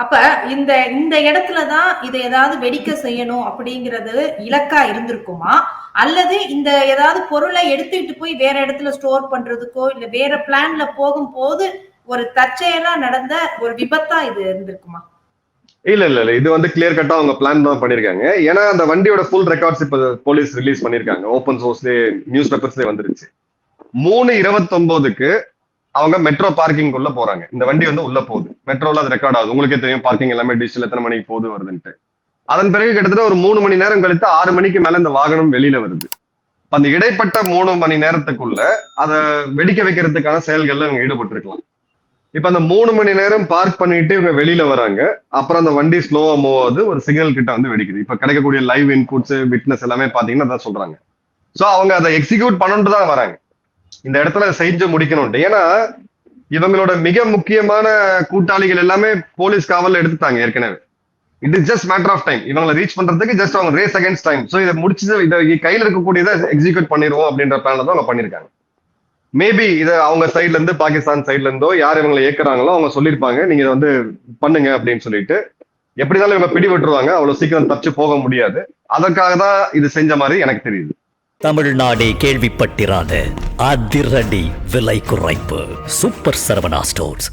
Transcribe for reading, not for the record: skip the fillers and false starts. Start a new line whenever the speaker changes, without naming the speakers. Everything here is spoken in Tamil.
அப்ப இந்த இந்த இடத்துலதான் இதை ஏதாவது வெடிக்க செய்யணும் அப்படிங்கிறது இலக்கா இருந்திருக்குமா? அல்லது இந்த ஏதாவது பொருளை எடுத்துக்கிட்டு போய் வேற இடத்துல ஸ்டோர் பண்றதுக்கோ இல்ல வேற பிளான்ல போகும்போது ஒரு தற்செயலா நடந்த ஒரு விபத்தா இது இருந்திருக்குமா?
இல்ல இது வந்து கிளியர் கட்டா அவங்க பிளான் தான் பண்ணிருக்காங்க. ஏன்னா அந்த வண்டியோட ஃபுல் ரெக்கார்ட்ஸ் இப்ப போலீஸ் ரிலீஸ் பண்ணிருக்காங்க. ஓபன் சோர்ஸ்லயே நியூஸ் பேப்பர்ஸ்லயே வந்துருச்சு. 3:29க்கு அவங்க மெட்ரோ பார்க்கிங் உள்ள போறாங்க. இந்த வண்டி வந்து உள்ள போகுது. மெட்ரோல அது ரெக்கார்ட் ஆகுது. உங்களுக்கே தெரியும் பார்க்கிங் எல்லாமே டிஜிட்டல் எத்தனை மணிக்கு போகுது வருதுன்ட்டு. அதன் பிறகு கிட்டத்தட்ட ஒரு 3 மணி நேரம் கழித்து 6 மணிக்கு மேல இந்த வாகனம் வெளியில வருது. அந்த இடைப்பட்ட 3 மணி நேரத்துக்குள்ள அதை வெடிக்க வைக்கிறதுக்கான செயல்கள்ல இவங்க ஈடுபட்டிருக்கலாம். இப்ப அந்த 3 மணி நேரம் பார்க் பண்ணிட்டு இவங்க வெளியில வராங்க. அப்புறம் அந்த வண்டி ஸ்லோவா மூவ் ஆகுது. ஒரு சிக்னல் கிட்ட வந்து வெடிக்குது. இப்ப கிடைக்கக்கூடிய லைவ் இன்புட்ஸ் விட்னஸ் எல்லாமே பாத்தீங்கன்னா அதான் சொல்றாங்க. சோ அவங்க அதை எக்ஸிக்யூட் பண்ணணும்னு தான் வராங்க. இந்த இடத்துல செஞ்சு முடிக்கணும்ட்டு. ஏன்னா இவங்களோட மிக முக்கியமான கூட்டாளிகள் எல்லாமே போலீஸ் காவல்ல எடுத்துட்டாங்க ஏற்கனவே. It is just matter of time. இவங்களை ரீச் பண்றதுக்கு ஜஸ்ட் அவங்க ரேஸ் அகேன்ஸ்ட் டைம். சோ இதை முடிச்சு இதை கையில இருக்கக்கூடியதை எக்ஸிக்யூட் பண்ணிடுவோம் அப்படின்ற பிளான்ல தான் அவங்க பண்ணிருக்காங்க. மேபி இதை அவங்க சைட்ல இருந்து பாகிஸ்தான் சைட்ல இருந்தோ யார் இவங்களை இயக்குறாங்களோ அவங்க சொல்லியிருப்பாங்க நீங்க இதை வந்து பண்ணுங்க அப்படின்னு சொல்லிட்டு. எப்படினாலும் இவங்க பிடிபட்டுருவாங்க. அவ்வளவு சீக்கிரம் தப்பிச்சு போக முடியாது. அதற்காக தான் இது செஞ்ச மாதிரி எனக்கு தெரியுது.
தமிழ்நாடே கேள்விப்பட்டிராத அதிரடி விலை குறைப்பு சூப்பர் சரவணா ஸ்டோர்ஸ்.